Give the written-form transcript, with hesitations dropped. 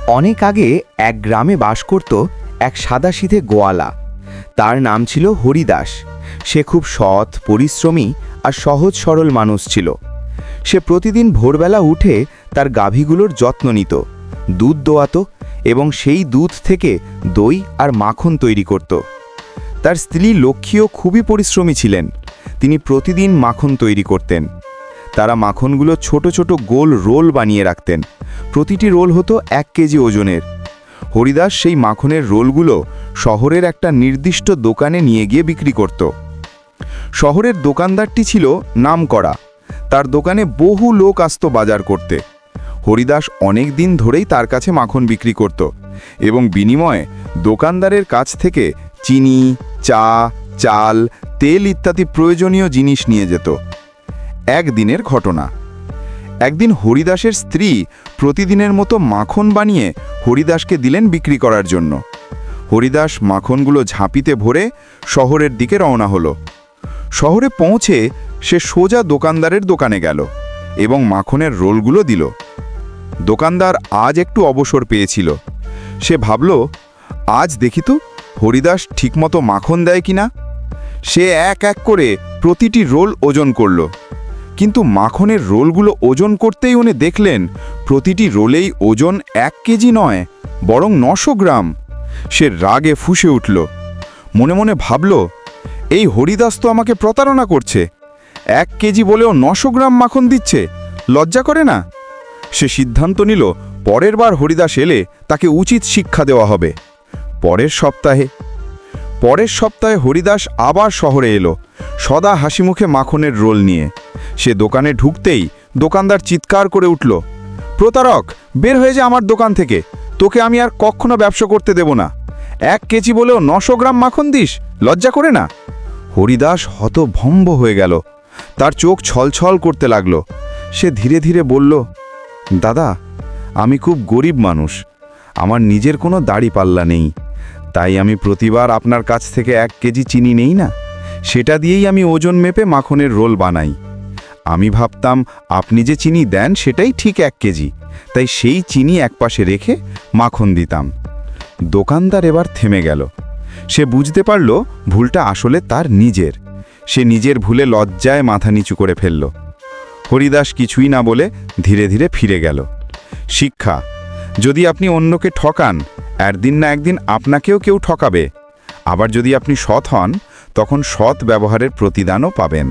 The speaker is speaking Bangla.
অনেক আগে এক গ্রামে বাস করত এক সাদাসিধে গোয়ালা। তার নাম ছিল হরিদাস। সে খুব সৎ, পরিশ্রমী আর সহজ সরল মানুষ ছিল। সে প্রতিদিন ভোরবেলা উঠে তার গাভীগুলোর যত্ন নিত, দুধ দোয়াত এবং সেই দুধ থেকে দই আর মাখন তৈরি করত। তার স্ত্রী লক্ষ্মীও খুবই পরিশ্রমী ছিলেন। তিনি প্রতিদিন মাখন তৈরি করতেন। তারা মাখনগুলো ছোট ছোট গোল রোল বানিয়ে রাখতেন। প্রতিটি রোল হতো 1 কেজি ওজনের। হরিদাস সেই মাখনের রোলগুলো শহরের একটা নির্দিষ্ট দোকানে নিয়ে গিয়ে বিক্রি করত। শহরের দোকানদারটি ছিল নামকরা। তার দোকানে বহু লোক আসত বাজার করতে। হরিদাস অনেক দিন ধরেই তার কাছে মাখন বিক্রি করত এবং বিনিময়ে দোকানদারের কাছ থেকে চিনি, চা, চাল, তেল ইত্যাদি প্রয়োজনীয় জিনিস নিয়ে যেত। একদিনের ঘটনা। একদিন হরিদাসের স্ত্রী প্রতিদিনের মতো মাখন বানিয়ে হরিদাসকে দিলেন বিক্রি করার জন্য। হরিদাস মাখনগুলো ঝাঁপিতে ভরে শহরের দিকে রওনা হলো। শহরে পৌঁছে সে সোজা দোকানদারের দোকানে গেল এবং মাখনের রোলগুলো দিল। দোকানদার আজ একটু অবসর পেয়েছিল। সে ভাবল, আজ দেখি তো হরিদাস ঠিকমতো মাখন দেয় কিনা। সে এক এক করে প্রতিটি রোল ওজন করল, কিন্তু মাখনের রোলগুলো ওজন করতেই উনি দেখলেন প্রতিটি রোলেই ওজন 1 কেজি নয়, বরং 900 গ্রাম। সে রাগে ফুঁসে উঠল। মনে মনে ভাবল, এই হরিদাস তো আমাকে প্রতারণা করছে। 1 কেজি বলেও 900 গ্রাম মাখন দিচ্ছে, লজ্জা করে না? সে সিদ্ধান্ত নিল, পরের বার হরিদাস এলে তাকে উচিত শিক্ষা দেওয়া হবে। পরের সপ্তাহে হরিদাস আবার শহরে এলো, সদা হাসিমুখে মাখনের রোল নিয়ে। সে দোকানে ঢুকতেই দোকানদার চিৎকার করে উঠল, প্রতারক, বের হয়ে যা আমার দোকান থেকে। তোকে আমি আর কখনো ব্যবসা করতে দেব না। 1 কেজি বলেও 900 গ্রাম মাখন দিস, লজ্জা করে না? হরিদাস হতভম্ব হয়ে গেল। তার চোখ ছলছল করতে লাগলো। সে ধীরে ধীরে বলল, দাদা, আমি খুব গরিব মানুষ। আমার নিজের কোনো দাড়িপাল্লা নেই, তাই আমি প্রতিবার আপনার কাছ থেকে 1 কেজি চিনি নেই না। সেটা দিয়েই আমি ওজন মেপে মাখনের রোল বানাই। আমি ভাবতাম আপনি যে চিনি দেন সেটাই ঠিক 1 কেজি, তাই সেই চিনি একপাশে রেখে মাখন দিতাম। দোকানদার এবার থেমে গেল। সে বুঝতে পারল ভুলটা আসলে তার নিজের। সে নিজের ভুলে লজ্জায় মাথা নিচু করে ফেলল। হরিদাস কিছুই না বলে ধীরে ধীরে ফিরে গেল। শিক্ষা: যদি আপনি অন্যকে ঠকান, একদিন না একদিন আপনাকেও কেউ ঠকাবে। আবার যদি আপনি সৎ হন, তখন সৎ ব্যবহারের প্রতিদানও পাবেন।